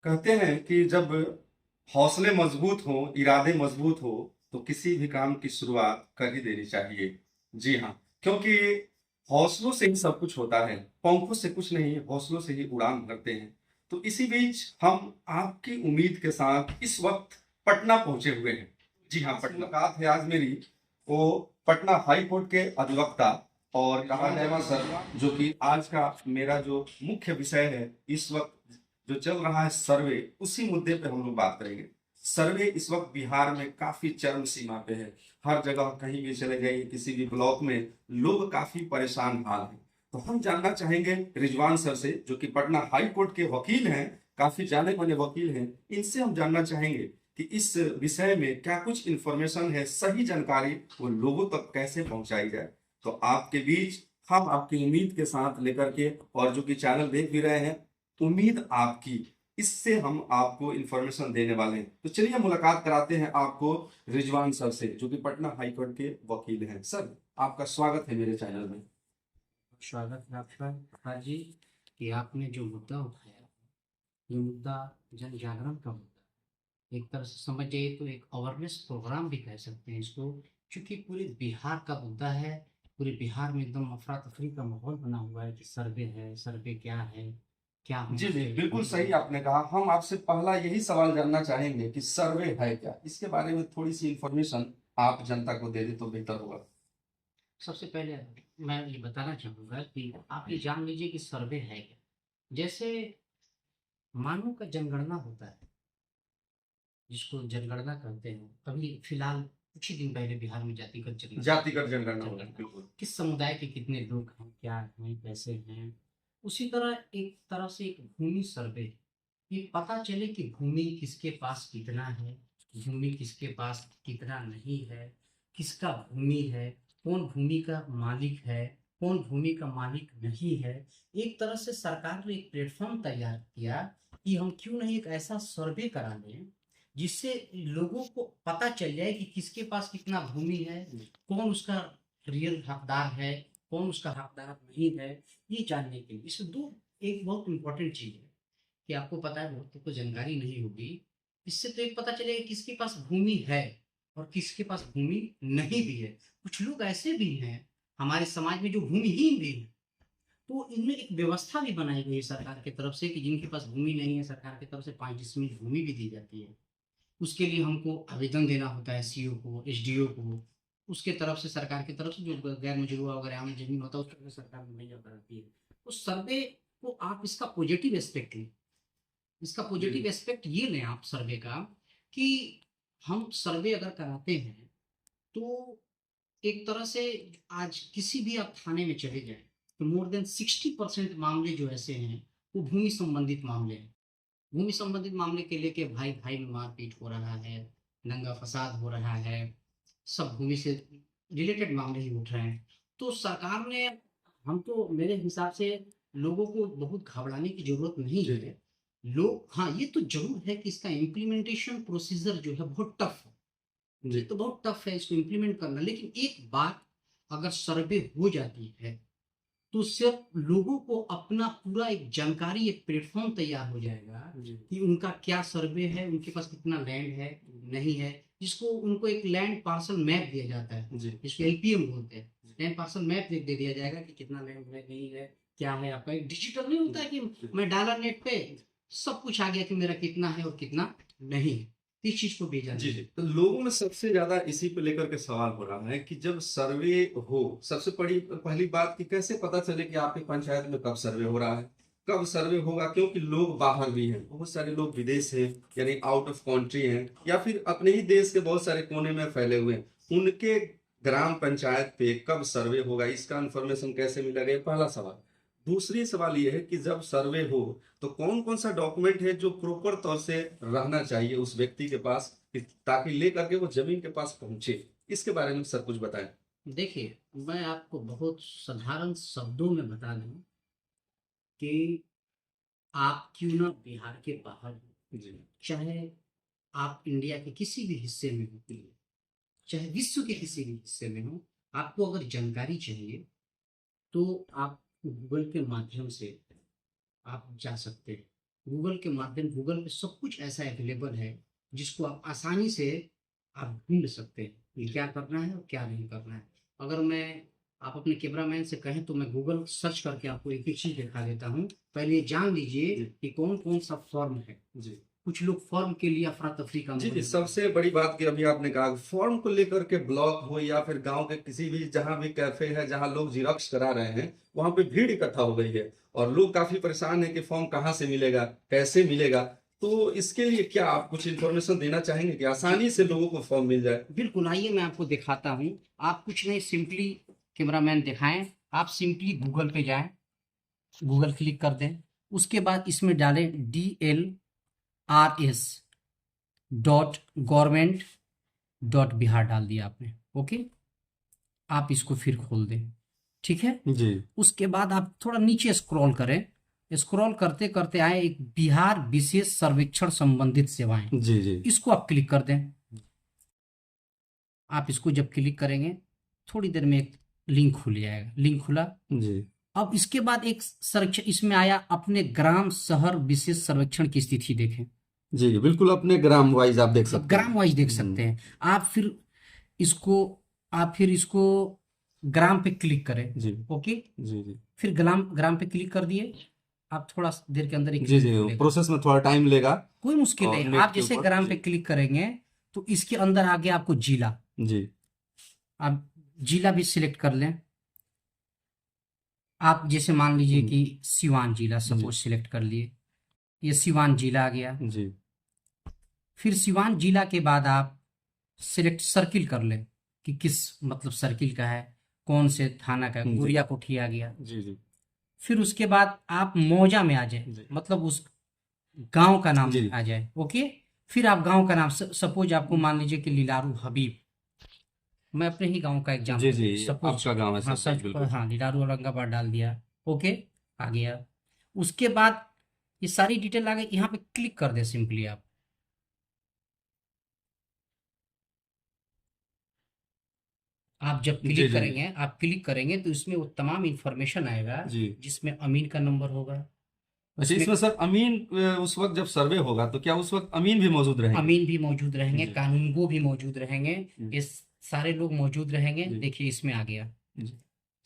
कहते हैं कि जब हौसले मजबूत हों, इरादे मजबूत हो, तो किसी भी काम की शुरुआत कर ही देनी चाहिए। जी हाँ, क्योंकि हौसलों से ही सब कुछ होता है। पंखों से कुछ नहीं, हौसलों से ही उड़ान भरते हैं। तो इसी बीच हम आपकी उम्मीद के साथ इस वक्त पटना पहुंचे हुए हैं। जी हाँ, पटना मुलाकात है आज मेरी वो पटना हाई कोर्ट के अधिवक्ता और कहा जाए सर, जो कि आज का मेरा जो मुख्य विषय है इस वक्त जो चल रहा है सर्वे, उसी मुद्दे पे हम लोग बात करेंगे। सर्वे इस वक्त बिहार में काफी चरम सीमा पे है। हर जगह कहीं भी चले जाइए, किसी भी ब्लॉक में लोग काफी परेशान हाल हैं। तो हम जानना चाहेंगे रिजवान सर से, जो कि पटना हाई कोर्ट के वकील हैं, काफी जाने माने वकील हैं। इनसे हम जानना चाहेंगे कि इस विषय में क्या कुछ इंफॉर्मेशन है, सही जानकारी वो लोगों तक कैसे पहुंचाई जाए। तो आपके बीच हम आपकी उम्मीद के साथ लेकर के, और जो कि चैनल देख भी रहे हैं, उम्मीद आपकी, इससे हम आपको इंफॉर्मेशन देने वाले हैं। तो चलिए मुलाकात कराते हैं आपको रिजवान सर से, जो कि पटना हाई कोर्ट के वकील हैं। सर, आपका स्वागत है मेरे चैनल में। स्वागत है आपका। हाँ जी, कि आपने जो मुद्दा उठाया, ये मुद्दा जन जागरण का मुद्दा है। एक तरह से समझ जाइए तो एक अवेयरनेस प्रोग्राम भी कह सकते हैं इसको, क्योंकि पूरे बिहार का मुद्दा है। पूरे बिहार में एकदम अफरा तफरी का माहौल बना हुआ है कि सर्वे है, सर्वे क्या है, क्या जी होना जी, चाहिए, बिल्कुल कौन सही करें। आपने कहा। हम आपसे पहला यही सवाल जानना चाहेंगे कि सर्वे है क्या, इसके बारे में थोड़ी सी इंफॉर्मेशन आप जनता को दे दे तो बेहतर होगा। सबसे पहले मैं ये बताना चाहूँगा कि आप ये जान लीजिए कि सर्वे है क्या। जैसे मानव का जनगणना होता है, जिसको जनगणना कहते हैं। अभी फिलहाल कुछ ही दिन पहले बिहार में जातिगत जनगणना जातिगत जनगणना होगी, जनगणना बिल्कुल। किस समुदाय के कितने लोग हैं, क्या हैं, कैसे हैं। उसी तरह एक तरह से एक भूमि सर्वे, ये पता चले कि भूमि किसके पास कितना है, भूमि किसके पास कितना नहीं है, किसका भूमि है, कौन भूमि का मालिक है, कौन भूमि का मालिक नहीं है। एक तरह से सरकार ने एक प्लेटफॉर्म तैयार किया कि हम क्यों नहीं एक ऐसा सर्वे करा लें जिससे लोगों को पता चल जाए कि किसके पास कितना भूमि है, कौन उसका रियल हकदार है, कौन उसका हकदार नहीं है। ये जानने के लिए इसमें दो एक बहुत इंपॉर्टेंट चीज है कि आपको पता है, बहुतों को जानकारी नहीं होगी। इससे तो एक पता चलेगा किसके पास भूमि है और किसके पास भूमि नहीं भी है। कुछ लोग ऐसे भी हैं हमारे समाज में जो भूमिहीन भी हैं, तो इनमें एक व्यवस्था भी बनाई गई है सरकार की तरफ से कि जिनके पास भूमि नहीं है, सरकार की तरफ से 5 डिसमिल भूमि भी दी जाती है। उसके लिए हमको आवेदन देना होता है सीओ को, एसडीओ को। उसके तरफ से सरकार की तरफ से जो गैर मजरूआ वगैरह आम जमीन होता है उसको भी सरकार मुहैया कराती है। तो सर्वे को आप इसका पॉजिटिव एस्पेक्ट लें, इसका जी पॉजिटिव जी। एस्पेक्ट ये लें आप सर्वे का, कि हम सर्वे अगर कराते हैं तो एक तरह से आज किसी भी आप थाने में चले जाएं तो मोर देन 60% मामले जो ऐसे हैं वो भूमि संबंधित मामले हैं। भूमि संबंधित मामले के लेके भाई भाई में मारपीट हो रहा है, दंगा फसाद हो रहा है, सब भूमि से रिलेटेड मामले ही उठ रहे हैं। तो सरकार ने, हम तो मेरे हिसाब से लोगों को बहुत घबराने की जरूरत नहीं जी जी। है। लोग, हाँ ये तो जरूर है कि इसका इम्प्लीमेंटेशन प्रोसीजर जो है बहुत टफ है। जी ये तो बहुत टफ है इसको इम्प्लीमेंट करना, लेकिन एक बात, अगर सर्वे हो जाती है तो सिर्फ लोगों को अपना पूरा एक जानकारी, एक प्लेटफॉर्म तैयार हो जाएगा जी कि उनका क्या सर्वे है, उनके पास कितना लैंड है, नहीं है। जिसको उनको एक लैंड पार्सल मैप दिया जाता है, जी। जिसको एलपीएम बोलते हैं। लैंड पार्सल मैप दे दिया जाएगा कि कितना लैंड है, नहीं है, क्या है आपका। एक डिजिटल नहीं होता है कि मैं डाला नेट पे, सब कुछ आ गया कि मेरा कितना है और कितना नहीं है। इस चीज को भी जी जानिए। जी, तो लोगों में सबसे ज्यादा इसी पे लेकर के सवाल हो रहा है कि जब सर्वे हो, सबसे बड़ी पहली बात कि कैसे पता चले कि आपकी पंचायत में कब सर्वे हो रहा है, कब सर्वे होगा। क्योंकि लोग बाहर भी हैं, बहुत सारे लोग विदेश हैं, यानी आउट ऑफ कंट्री हैं, या फिर अपने ही देश के बहुत सारे कोने में फैले हुए हैं। उनके ग्राम पंचायत पे कब सर्वे होगा, इसका इंफॉर्मेशन कैसे मिलेगा, ये पहला सवाल। दूसरी सवाल ये है कि जब सर्वे हो तो कौन कौन सा डॉक्यूमेंट है जो प्रॉपर तौर से रहना चाहिए उस व्यक्ति के पास, ताकि ले करके वो जमीन के पास पहुंचे। इसके बारे में सर कुछ बताएं। देखिए, मैं आपको बहुत साधारण शब्दों में बता दूं कि आप क्यों ना बिहार के बाहर हो, जी चाहे आप इंडिया के किसी भी हिस्से में हो, चाहे विश्व के किसी भी हिस्से में हो, आपको अगर जानकारी चाहिए तो आप गूगल के माध्यम से आप जा सकते हैं। गूगल के माध्यम, गूगल पे सब कुछ ऐसा अवेलेबल है जिसको आप आसानी से आप ढूंढ सकते हैं कि क्या करना है और क्या नहीं करना है। अगर मैं आप अपने कैमरामैन से कहें तो मैं गूगल सर्च करके आपको एक एक चीज दिखा देता हूँ। पहले ये जान लीजिए जी। कि कौन कौन सा फॉर्म है। जी कुछ लोग फॉर्म के लिए अफरा तफरी का जी माहौल जी, सबसे बड़ी बात कि अभी आपने कहा फॉर्म को लेकर के ब्लॉक हो या फिर गांव के किसी भी जहां भी कैफे है जहां लोग जिरॉक्स करा रहे हैं, वहां पे भीड़ इकट्ठा हो गई है और लोग काफी परेशान है कि फॉर्म कहाँ से मिलेगा, कैसे मिलेगा। तो इसके लिए क्या आप कुछ इन्फॉर्मेशन देना चाहेंगे कि आसानी से लोगों को फॉर्म मिल जाए? बिल्कुल, आइए मैं आपको दिखाता हूँ। आप कुछ नहीं, सिंपली कैमरामैन दिखाएं, आप सिंपली गूगल पे जाएं, गूगल क्लिक कर दें, उसके बाद इसमें डालें DLRS.गवर्नमेंट.बिहार डाल दिया आपने। ओके, आप इसको फिर खोल दें, ठीक है। जी उसके बाद आप थोड़ा नीचे स्क्रॉल करें, स्क्रॉल करते करते आए एक बिहार विशेष सर्वेक्षण संबंधित सेवाएं, जी जी इसको आप क्लिक कर दें। आप इसको जब क्लिक करेंगे थोड़ी देर में एक लिंक खुल जाएगा, लिंक खुला। जी अब इसके बाद एक सर्वेक्षण इसमें आया, अपने ग्राम शहर विशेष सर्वेक्षण की स्थिति देखें। जी, बिल्कुल अपने ग्राम वाइज आप देख आप सकते ग्राम हैं। वाइज देख सकते हैं। आप फिर इसको आप फिर इसको ग्राम पे क्लिक करें। जी ओके, जी जी फिर ग्राम ग्राम पे क्लिक कर दिए। आप थोड़ा देर के अंदर एक जी लिंक जी, खुलेगा, प्रोसेस में थोड़ा टाइम लेगा। कोई मुश्किल और नहीं। नेट आप के जैसे ऊपर ग्राम पे जी क्लिक करेंगे तो इसके अंदर आगे आपको जिला, जी आप जिला भी सिलेक्ट कर लें। आप जैसे मान लीजिए कि सिवान जिला जी सपोज सिलेक्ट कर लिए, ये सिवान जिला आ गया। जी फिर सिवान जिला के बाद आप सिलेक्ट सर्किल कर लें कि किस मतलब सर्किल का है, कौन से थाना का है। जी गुरिया कोठी आ गया। जी जी फिर उसके बाद आप मौजा में आ जाए, जी मतलब उस गांव का नाम जी आ जाए। ओके, फिर आप गांव का नाम सपोज आपको मान लीजिए कि लिलारू हबीब, मैं अपने ही गांव का जी एग्जांपल जी, सपोज, आपका गांव है हाँ सब सर्च पर, बिल्कुल। हाँ लिलारू औरंगाबाद डाल दिया। ओके, आ गया। उसके बाद ये सारी डिटेल आ गई, यहाँ पे क्लिक कर दे सिंपली। आप जब जी क्लिक जी जी करेंगे, आप क्लिक करेंगे तो इसमें वो तमाम इंफॉर्मेशन आएगा जी। जिसमें अमीन का नंबर होगा, अच्छा, उसमें इसमें सर अमीन उस वक्त जब सर्वे होगा तो क्या उस वक्त अमीन भी मौजूद रहेंगे? अमीन भी मौजूद रहेंगे, जी कानूनगो भी मौजूद रहेंगे, जी ये सारे लोग मौजूद रहेंगे। जी देखिए इसमें आ गया जी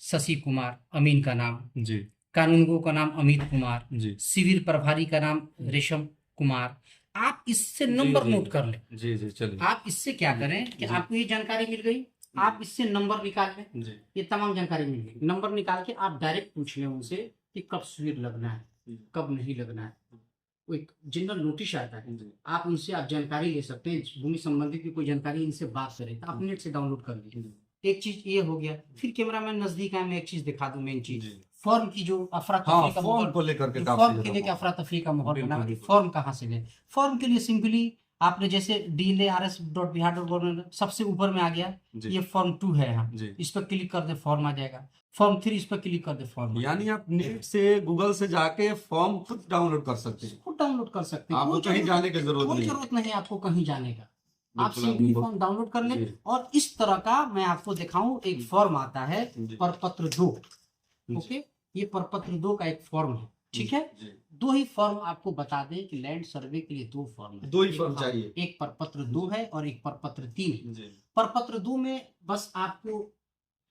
शशि कुमार, अमीन का नाम, जी कानूनगो का नाम अमित कुमार, जी शिविर प्रभारी का नाम रेशम कुमार। आप इससे जी नंबर जी नोट कर लें। जी जी, चलिए। आप इससे क्या करें कि जी आपको ये जानकारी मिल गई, आप इससे नंबर निकाल लें। जी ये तमाम जानकारी मिल गई, नंबर निकाल के आप डायरेक्ट पूछ लें उनसे कि कब शिविर लगना है, कब नहीं लगना है। वो एक जनरल नोटिस आता है, जी आप उनसे आप जानकारी ले सकते हैं। भूमि संबंधित की कोई जानकारी इनसे बात करें तो आप नेट से डाउनलोड कर लीजिए। एक चीज ये हो गया। फिर कैमरामैन नजदीक है, मैं एक चीज दिखा दूं, मेन चीज जी फॉर्म की जो अफरा हाँ, तफरी का फॉर्म माहौल, को लेकर के काफी फॉर्म के ज्यादा लिए अफरा तफरी का माहौल बिल्कुल, बना कि बिल्कुल। फॉर्म कहाँ से लें। फॉर्म के लिए सिंपली आपने जैसे DLRS.बिहार.गवर्नमेंट सबसे ऊपर में आ गया, जी ये फॉर्म 2 है यहाँ, जी, इस पर क्लिक कर दे फॉर्म आ जाएगा। फॉर्म 3 इस पर क्लिक कर दे फॉर्म आ यानी जाएगा। आप नेट से गूगल से जाके फॉर्म खुद डाउनलोड कर सकते हैं, खुद डाउनलोड कर सकते हैं, आपको कोई कहीं जाने की जरूरत कोई नहीं है। जरूरत नहीं है आपको कहीं जाने का। आप बिल्कुल, सिंपली आपने फॉर्म डाउनलोड कर लें। जी और इस तरह का मैं आपको दिखाऊं, एक फॉर्म आता है जी परपत्र 2। जी ओके, ये परपत्र 2 का एक फॉर्म है, ठीक है। जी, 2 ही फॉर्म आपको बता दें कि लैंड सर्वे के लिए 2 फॉर्म है। दो ही एक, फॉर्म हाँ, चाहिए। एक परपत्र 2 है और एक परपत्र 3 है। जी परपत्र 2 में बस आपको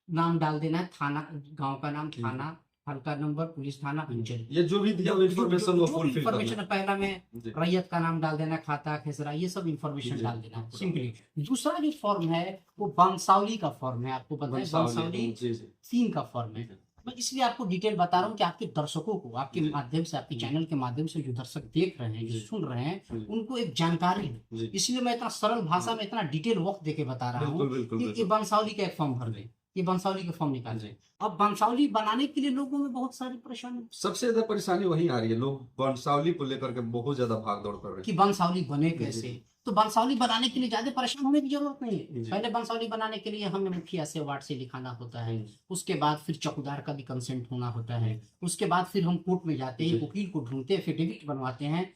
नाम डाल देना है, थाना, गांव का नाम, जी। थाना, हल्का नंबर, पुलिस थाना, अंचल, ये जो भी दिया हुआ इन्फॉर्मेशन वो फुलफिल इंफॉर्मेशन करना पहला में है। जी रैयत का नाम डाल देना, खाता खेसरा, ये सब इंफॉर्मेशन जी, डाल देना पूरा। सिंपली। दूसरा जो फॉर्म है वो बंसावली का फॉर्म है, आपको पता है बंसावली जी जी 3 का फॉर्म है। मैं इसलिए आपको डिटेल बता रहा हूँ कि आपके दर्शकों को, आपके जी माध्यम से, आपके चैनल के माध्यम से जो दर्शक देख रहे हैं, जो जी सुन रहे हैं, जी उनको एक जानकारी है। जी, इसलिए मैं इतना सरल भाषा में इतना डिटेल वक्त देके बता रहा हूँ बिल्कुल बिल्कुल कि ये बिल्कुल। बंसावली का एक फॉर्म भर दें, ये बंसावली का फॉर्म निकाल जी। दें। अब बंसावली बनाने के लिए लोगों में बहुत सारी परेशानी सबसे ज्यादा परेशानी वही आ रही है, लोग वंशावली को लेकर के बहुत ज्यादा भाग दौड़ कर रहे कि बंसावली बने जी, कैसे। जी। तो बंसावली बनाने के लिए ज्यादा परेशान होने की जरूरत नहीं है। जी। पहले बंसावली बनाने के लिए हमें मुखिया से, वार्ड से लिखाना होता है, हैं। उसके बाद फिर चौकीदार का भी कंसेंट होना होता है, उसके बाद फिर हम कोर्ट में जाते हैं, जी। वकील को ढूंढते हैं, एफिडेविट बनवाते हैं,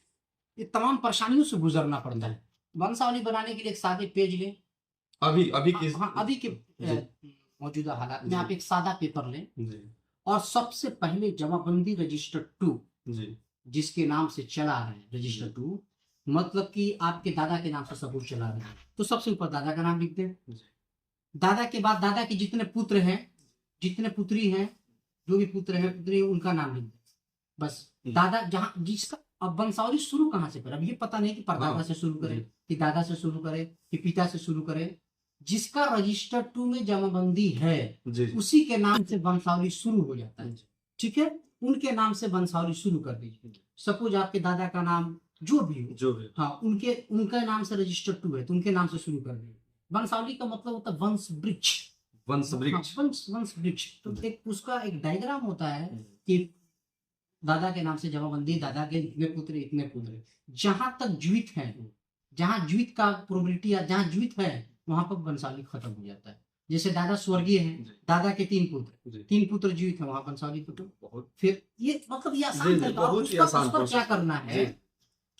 ये तमाम परेशानियों से गुजरना पड़ता है। वंशावली बनाने के लिए एक सादे पेज लें, अभी अभी किस हाँ अभी के जी। मौजूदा हालात में जी। आप एक सादा पेपर लें जी और सबसे पहले जमाबंदी रजिस्टर 2, जी जिसके नाम से चला है रजिस्टर टू, मतलब कि आपके दादा के नाम से सब कुछ चला रहा है, तो सबसे ऊपर दादा का नाम लिख दें। दादा के बाद दादा के जितने पुत्र हैं, जितने पुत्री हैं, जो भी पुत्र हैं पुत्री हैं, उनका नाम लिख दें बस। दादा जहाँ जिसका अब वंशावली शुरू कहाँ से करें, अब ये पता नहीं कि परदादा से शुरू करें कि दादा से शुरू करें कि पिता से शुरू करें। जिसका रजिस्टर टू में जमाबंदी है उसी के नाम से वंशावली शुरू हो जाता है। ठीक है, उनके नाम से वंशावली शुरू कर दीजिए। सपोज आपके दादा का नाम जो भी हो, हाँ, उनका नाम से रजिस्टर टू है तो उनके नाम से शुरू कर दीजिए। वंशावली का मतलब होता है वंश वृक्ष, वंश वृक्ष, वंश वृक्ष। तो एक उसका एक डायग्राम होता है कि दादा के नाम से जमाबंदी, दादा के इतने पुत्र इतने पुत्र, जहां तक जीवित है, जहां जीवित का प्रोबेबिलिटी या जहां जीवित है वहां पर वंशावली खत्म हो जाता है। जैसे दादा स्वर्गीय है, दादा के तीन पुत्र जीवित है, वहां वंशावली खत्म। फिर ये मतलब ये आसान है, बहुत ही आसान। उस पर क्या करना है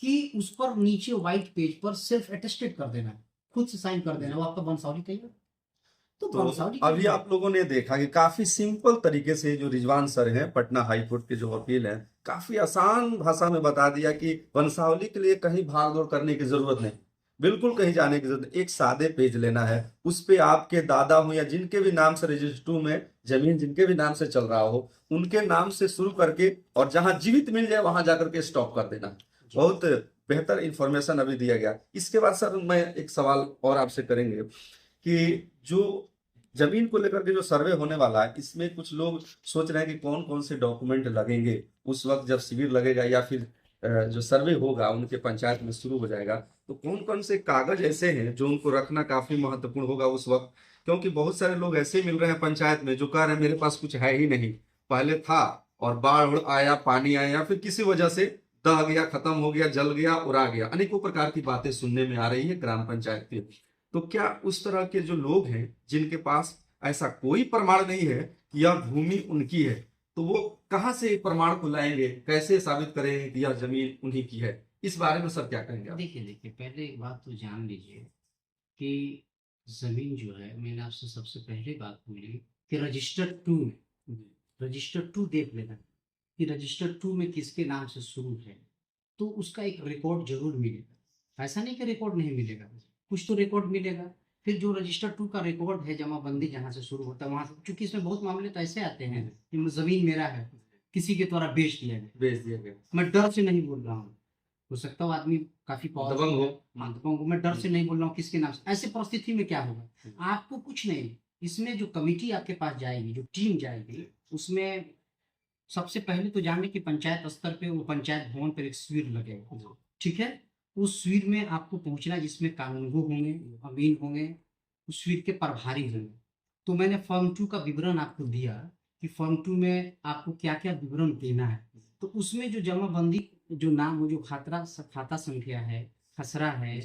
कि उस पर नीचे व्हाइट पेज पर सेल्फ अटेस्टेड कर देना है, खुद से साइन कर देना, वो आपका वंशावली तैयार। तो वंशावली अभी आप लोगों ने देखा कि काफी सिंपल तरीके से जो रिजवान सर हैं, पटना हाई कोर्ट के जो वकील हैं, काफी आसान भाषा में बता दिया कि वंशावली के लिए कहीं भाग दौड़ करने की जरूरत नहीं, बिल्कुल कहीं जाने की जरूरत नहीं। एक सादे पेज लेना है, उस पे आपके दादा हो या जिनके भी नाम से रजिस्टर में जमीन जिनके भी नाम से चल रहा हो, उनके नाम से शुरू करके और जहां जीवित मिल जाए वहां जाकर के स्टॉप कर देना। बहुत बेहतर इंफॉर्मेशन अभी दिया गया। इसके बाद सर मैं एक सवाल और आपसे करेंगे कि जो जमीन को लेकर के जो सर्वे होने वाला है, इसमें कुछ लोग सोच रहे हैं कि कौन कौन से डॉक्यूमेंट लगेंगे उस वक्त जब शिविर लगेगा या फिर जो सर्वे होगा उनके पंचायत में शुरू हो जाएगा, तो कौन कौन से कागज ऐसे हैं जो उनको रखना काफी महत्वपूर्ण होगा उस वक्त। क्योंकि बहुत सारे लोग ऐसे मिल रहे हैं पंचायत में जो कह रहे हैं मेरे पास कुछ है ही नहीं, पहले था और बाढ़ आया, पानी आया या फिर किसी वजह से दह गया, खत्म हो गया, जल गया, उड़ा गया, अनेकों प्रकार की बातें सुनने में आ रही है ग्राम पंचायत की। तो क्या उस तरह के जो लोग हैं जिनके पास ऐसा कोई प्रमाण नहीं है कि यह भूमि उनकी है, तो वो कहां से प्रमाण को लाएंगे, कैसे साबित करेंगे कि यह जमीन उन्हीं की है? इस बारे में सर क्या कहेंगे आप? देखिए पहले एक बात तो जान लीजिए कि जमीन जो है, मैंने आपसे सबसे पहले बात बोली कि रजिस्टर टू देख लेना कि रजिस्टर टू में किसके नाम से शुरू है, तो उसका एक रिकॉर्ड जरूर मिलेगा। ऐसा नहीं कि रिकॉर्ड नहीं मिलेगा, कुछ तो रिकॉर्ड मिलेगा। फिर जो रजिस्टर टू का रिकॉर्ड है, जमाबंदी जहाँ से शुरू होता है वहां से, क्योंकि इसमें बहुत मामले तो ऐसे आते हैं कि जमीन मेरा है, किसी के द्वारा बेच दिया गया। मैं डर से नहीं बोल रहा हूँ, हो सकता है आदमी काफी दबंग हो, दबंग हो, मैं डर से नहीं बोल रहा हूँ किसके नाम से। ऐसे परिस्थिति में क्या होगा, आपको कुछ नहीं, इसमें जो कमिटी आपके पास जाएगी, जो टीम जाएगी, उसमें सबसे पहले तो जानने की पंचायत स्तर पे वो पंचायत भवन पर एक शिविर लगेगा। ठीक है, उस शिविर में आपको पहुंचना, जिसमें कानूनगो होंगे, अमीन होंगे, उस शिविर के प्रभारी होंगे। तो मैंने फॉर्म 2 का विवरण आपको दिया कि फॉर्म 2 में आपको क्या क्या विवरण देना है। तो उसमें जो जमाबंदी, जो नाम हो, जो खाता संख्या है, खसरा है,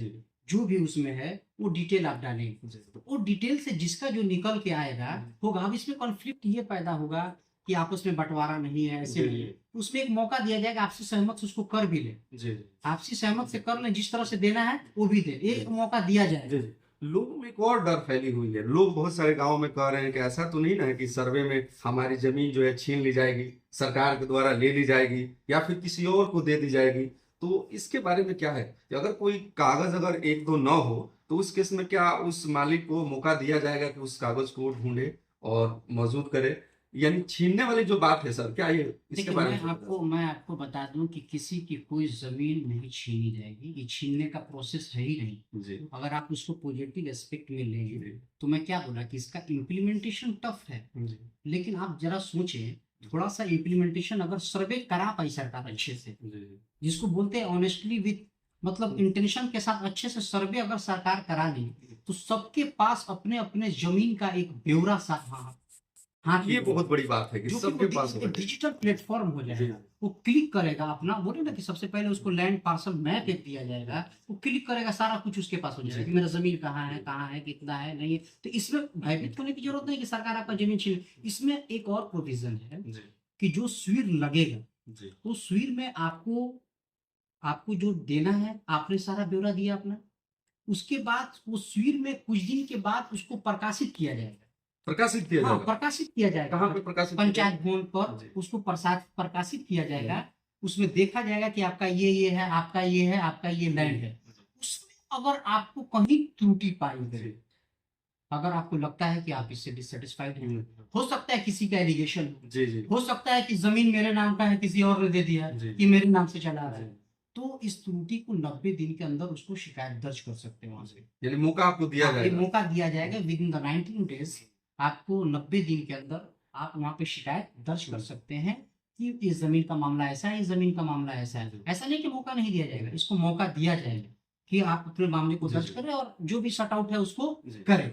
जो भी उसमें है वो डिटेल आप डालेंगे। तो वो डिटेल से जिसका जो निकल के आएगा होगा। अब इसमें कॉन्फ्लिक्ट ये पैदा होगा कि आपस में बंटवारा नहीं है, ऐसे नहीं है, उसमें एक मौका दिया जाएगा, आपसी सहमत से उसको कर भी ले, आपसी सहमत से कर ले, जिस तरह से देना है वो भी दे, एक मौका दिया जाएगा। लोगों में एक और डर फैली हुई है, लोग बहुत सारे गांवों में कह रहे हैं कि ऐसा तो नहीं ना है कि सर्वे में हमारी जमीन जो है छीन ली जाएगी, सरकार के द्वारा ले ली जाएगी या फिर किसी और को दे दी जाएगी। तो इसके बारे में क्या है कि अगर कोई कागज अगर एक दो न हो तो उस केस में क्या उस मालिक को मौका दिया जाएगा कि उस कागज को ढूंढे और मौजूद करे? यानी छीनने वाली जो बात है सर, क्या ये इसके देखिए, बारे मैं आपको बता दूं कि किसी की कोई जमीन नहीं छीनी जाएगी, ये छीनने का प्रोसेस है ही नहीं। जी, अगर आप उसको पॉजिटिव एस्पेक्ट में लेंगे तो मैं क्या बोला कि इसका इम्प्लीमेंटेशन टफ है, लेकिन आप जरा सोचें, थोड़ा सा इम्प्लीमेंटेशन अगर सर्वे करा पाई सरकार अच्छे से, जिसको बोलते हैं ऑनेस्टली विथ मतलब इंटेंशन के साथ अच्छे से सर्वे अगर सरकार करा ली, तो सबके पास अपने अपने जमीन का एक ब्यौरा साथ, हाँ, ये बहुत बड़ी बात है कि सबके पास डिजिटल प्लेटफॉर्म हो जाएगा। वो क्लिक करेगा अपना, बोले ना कि सबसे पहले उसको लैंड पार्सल मैप एक दिया जाएगा, वो क्लिक करेगा, सारा कुछ उसके पास हो जाएगा कि मेरा जमीन कहाँ है, कितना है, नहीं है। तो इसमें भयभीत होने की जरूरत नहीं कि सरकार आपका जमीन छीन। इसमें एक और प्रोविजन है कि जो शिविर लगेगा, तो शिविर में आपको जो देना है, आपने सारा ब्यौरा दिया अपना, उसके बाद उस शिविर में कुछ दिन के बाद उसको प्रकाशित किया जाएगा। प्रकाशित किया जाएगा? प्रकाशित किया जाएगा। कहाँ पे प्रकाशित? पंचायत भवन पर उसको प्रकाशित किया जाएगा। उसमें देखा जाएगा कि आपका ये है, आपका ये है, आपका ये लैंड है। उसमें अगर आपको कहीं त्रुटि पाई गई, अगर आपको लगता है कि आप इससे डिससेटिस्फाइड हैं, हो सकता है किसी का एलिगेशन हो, जी जी हो सकता है कि जमीन मेरे नाम का है, किसी और ने दे दिया है, जी कि मेरे नाम से चला रहा है, जी तो इस त्रुटि को 90 दिन के अंदर उसको शिकायत दर्ज कर सकते हैं वहां से। यानी मौका आपको दिया हाँ, ये जाएगा। मौका दिया जाएगा विद इन द 19 डेज। आपको 90 दिन के अंदर आप वहाँ पे शिकायत दर्ज कर सकते हैं कि इस जमीन का मामला ऐसा है, इस जमीन का मामला ऐसा है। ऐसा नहीं कि मौका नहीं दिया जाएगा, इसको मौका दिया जाएगा कि आप अपने मामले को जी, दर्ज जी। करें और जो भी शट आउट है उसको जी। करें।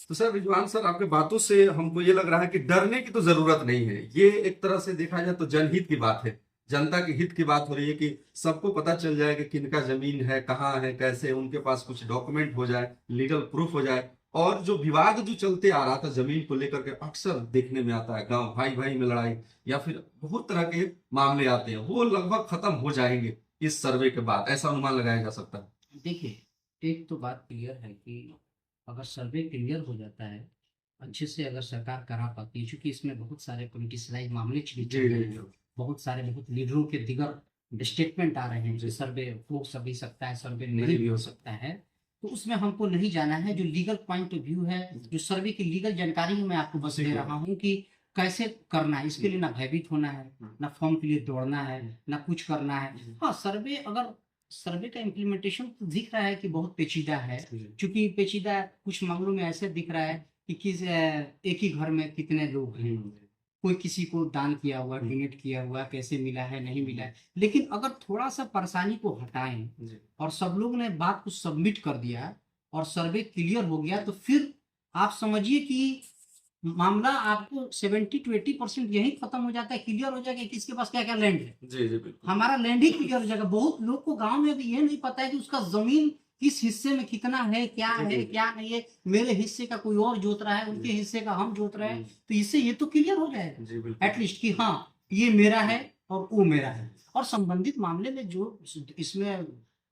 तो सर रिजवान सर, आपके बातों से हमको ये लग रहा है कि डरने की तो जरूरत नहीं है। ये एक तरह से देखा जाए तो जनहित की बात है, जनता के हित की बात हो रही है कि सबको पता चल जाए कि किनका जमीन है, कहाँ है, कैसे, उनके पास कुछ डॉक्यूमेंट हो जाए, लीगल प्रूफ हो जाए। और जो विवाद जो चलते आ रहा था जमीन को लेकर के, अक्सर देखने में आता है गांव भाई भाई में लड़ाई या फिर बहुत तरह के मामले आते हैं, वो लगभग खत्म हो जाएंगे इस सर्वे के बाद, ऐसा अनुमान लगाया जा सकता है। देखिए, एक तो बात क्लियर है कि अगर सर्वे क्लियर हो जाता है अच्छे से, अगर सरकार करा पाती है, क्योंकि इसमें बहुत सारे पोलिटिसलाइज मामले भी चल जी रहे जी हैं, बहुत लीडरों के दिगर स्टेटमेंट आ रहे हैं कि सर्वे हो भी सकता है, सर्वे नहीं भी हो सकता है। तो उसमें हमको नहीं जाना है, जो लीगल पॉइंट ऑफ व्यू है, जो सर्वे की लीगल जानकारी है, मैं आपको बस दे रहा हूँ कि कैसे करना है। इसके लिए ना भयभीत होना है, ना फॉर्म के लिए दौड़ना है, ना कुछ करना है। हाँ, सर्वे अगर सर्वे का इम्प्लीमेंटेशन तो दिख रहा है कि बहुत पेचीदा है, क्योंकि पेचीदा कुछ मामलों में ऐसे दिख रहा है कि एक ही घर में कितने लोग हैं, कोई किसी को दान किया हुआ, डोनेट किया हुआ, कैसे मिला है, नहीं मिला है। लेकिन अगर थोड़ा सा परेशानी को हटाएं और सब लोग ने बात को सबमिट कर दिया और सर्वे क्लियर हो गया, तो फिर आप समझिए कि मामला आपको 70 to 80% यही खत्म हो जाता है, क्लियर हो जाएगा कि किसके पास क्या क्या लैंड है। जी जी बिल्कुल। हमारा लैंड ही क्लियर हो जाएगा। बहुत लोग को गांव में भी ये नहीं पता है कि उसका जमीन किस हिस्से में कितना है, क्या है, क्या नहीं है। मेरे हिस्से का कोई और जोत रहा है, उनके हिस्से का हम जोत रहे हैं, तो इससे ये तो क्लियर हो जाएगा जी बिल्कुल। एटलीस्ट कि हाँ, ये मेरा है और वो मेरा है। और संबंधित मामले में जो इसमें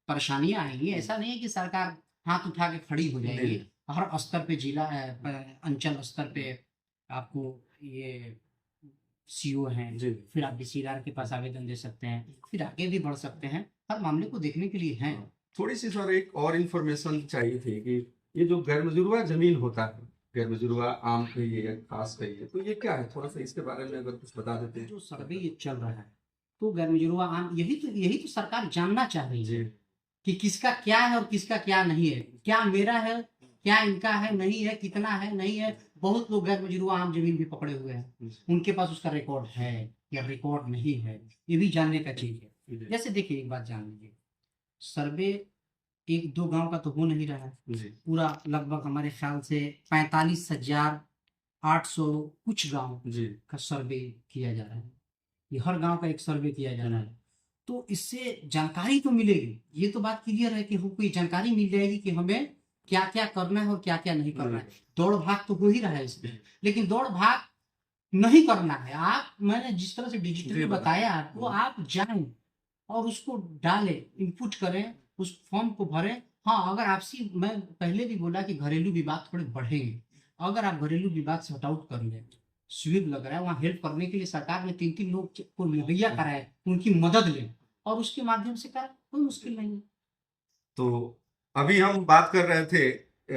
परेशानियां आएंगी, ऐसा नहीं है कि सरकार हाथ उठा के खड़ी हो जाएगी। हर स्तर पे, जिला अंचल स्तर पे आपको ये सीओ हैं, फिर आप डीसीआर के पास आवेदन दे सकते हैं, फिर आगे भी बढ़ सकते हैं। हर मामले को देखने के लिए हैं। थोड़ी सी सर एक और इन्फॉर्मेशन चाहिए थी कि ये जो गैर मजरूआ जमीन होता है, गैर मजरूआ आम कहिए या खास कहिए, तो ये क्या है, थोड़ा सा इसके बारे में अगर कुछ बता देते हैं। जो सर्वे ये चल रहा है, तो गैर मजरूआ आम, यही तो सरकार जानना चाह रही है कि किसका क्या है और किसका क्या नहीं है, क्या मेरा है, क्या इनका है, नहीं है, कितना है, नहीं है। बहुत लोग गैर मजरूआ आम जमीन भी पकड़े हुए हैं, उनके पास उसका रिकॉर्ड है या रिकॉर्ड नहीं है, ये भी जानने का चीज है। जैसे देखिए, एक बात जान लीजिए, सर्वे एक दो गांव का तो हो नहीं रहा है, पूरा लगभग हमारे ख्याल से 45,800 कुछ गांव का सर्वे किया जा रहा है। ये हर गांव का एक सर्वे किया जा रहा है, तो इससे जानकारी तो मिलेगी। ये तो बात क्लियर है कि हमको ये जानकारी मिल जाएगी कि हमें क्या क्या करना है और क्या क्या नहीं करना है। दौड़ भाग तो हो ही रहा है इसमें, लेकिन दौड़ भाग नहीं करना है। आप, मैंने जिस तरह से डिजिटली बताया आपको, आप जाएं और उसको डालें, इनपुट करें, उस फॉर्म को भरें। हाँ, अगर आपसी, मैं पहले भी बोला कि घरेलू विवाद थोड़े बढ़ेंगे, अगर आप घरेलू विवाद सॉर्ट आउट कर लें, शिविर लग रहा है वहाँ, हेल्प करने के लिए सरकार ने 3-3 लोग को मुहैया कराए, उनकी मदद लें और उसके माध्यम से करें, कोई मुश्किल नहीं है। तो अभी हम बात कर रहे थे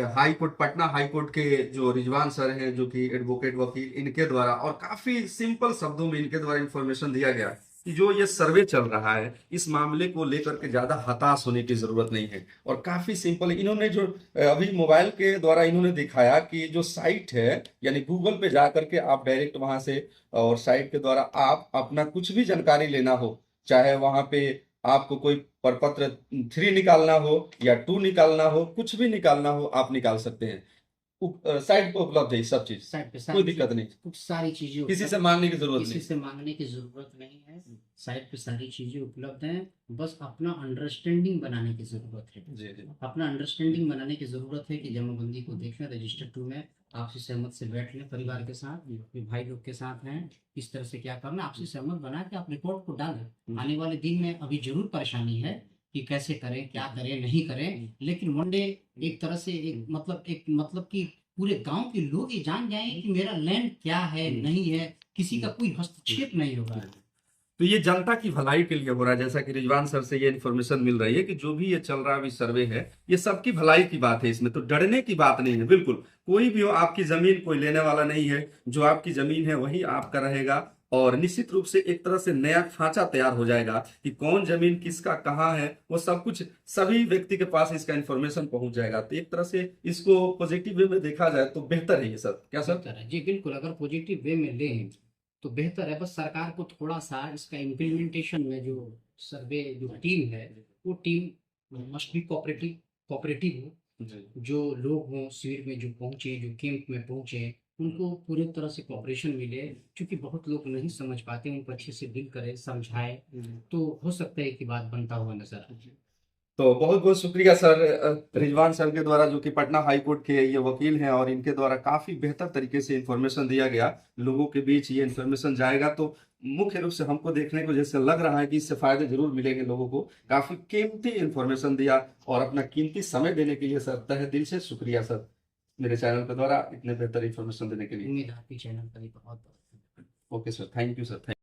high court, Patna high court के जो रिजवान सर हैं, जो कि एडवोकेट वकील, इनके द्वारा और काफी सिंपल शब्दों में इनके द्वारा इंफॉर्मेशन दिया गया कि जो ये सर्वे चल रहा है, इस मामले को लेकर के ज्यादा हताश होने की जरूरत नहीं है। और काफी सिंपल इन्होंने जो अभी मोबाइल के द्वारा इन्होंने दिखाया कि जो साइट है, यानी गूगल पे जा करके आप डायरेक्ट वहां से, और साइट के द्वारा आप अपना कुछ भी जानकारी लेना हो, चाहे वहां पे आपको कोई प्रपत्र 3 निकालना हो या 2 निकालना हो, कुछ भी निकालना हो, आप निकाल सकते हैं। साइट पे उपलब्ध है सब चीज, साइट पे कोई दिक्कत नहीं, कुछ सारी चीजें किसी से मांगने की जरूरत किसी नहीं। से मांगने की जरूरत नहीं है। साइट पे सारी चीजें उपलब्ध हैं, बस अपना अंडरस्टैंडिंग बनाने की जरूरत है। जी जी अपना अंडरस्टैंडिंग बनाने की जरूरत है कि जमाबंदी को देखें, रजिस्टर 2 में आपसी सहमत से बैठ लें, परिवार के साथ, भाई लोग के साथ हैं, इस तरह से क्या करना, आपसी सहमत बना के आप रिपोर्ट को डालें। आने वाले दिन में अभी जरूर परेशानी है कि कैसे करें, क्या करें, नहीं करें, लेकिन वन डे एक तरह से एक मतलब कि पूरे गांव के लोग ये जान जाएंगे कि मेरा लैंड क्या है, नहीं है, किसी का कोई हस्तक्षेप नहीं होगा। तो ये जनता की भलाई के लिए हो रहा है, जैसा कि रिजवान सर से ये इन्फॉर्मेशन मिल रही है कि जो भी ये चल रहा अभी सर्वे है, ये सबकी भलाई की बात है, इसमें तो डरने की बात नहीं है। बिल्कुल कोई भी हो, आपकी जमीन कोई लेने वाला नहीं है, जो आपकी जमीन है वही आपका रहेगा। और निश्चित रूप से एक तरह से नया खांचा तैयार हो जाएगा कि कौन जमीन किसका कहाँ है, वो सब कुछ सभी व्यक्ति के पास इसका इन्फॉर्मेशन पहुंच जाएगा। तो एक तरह से इसको पॉजिटिव वे में देखा जाए तो बेहतर है ये सब, क्या सर? बेहतर है जी, बिल्कुल। अगर पॉजिटिव वे में लें तो बेहतर है। बस सरकार को थोड़ा सा इसका इम्प्लीमेंटेशन में, जो सर्वे जो टीम है, वो team must be cooperative cooperative हो। जी जो लोग हों शिविर में जो पहुंचे, जो कैंप में पहुंचे, उनको पूरी तरह से कोऑपरेशन मिले, क्योंकि बहुत लोग नहीं समझ पाते, उनको अच्छे से डील करे, समझाए, तो हो सकता है कि बात बनता हुआ नजर आए। तो बहुत बहुत शुक्रिया सर, रिजवान सर के द्वारा, जो कि पटना हाई कोर्ट के ये वकील हैं, और इनके द्वारा काफी बेहतर तरीके से इन्फॉर्मेशन दिया गया। लोगों के बीच ये इन्फॉर्मेशन जाएगा तो मुख्य रूप से हमको देखने को जैसे लग रहा है कि इससे फायदे जरूर मिलेंगे लोगों को। काफी कीमती इन्फॉर्मेशन दिया, और अपना कीमती समय देने के लिए सर तहे दिल से शुक्रिया सर, मेरे चैनल के द्वारा इतने बेहतर इन्फॉर्मेशन देने के लिए। उम्मीद है आपके चैनल का भी बहुत बहुत okay sir, thank you sir, thank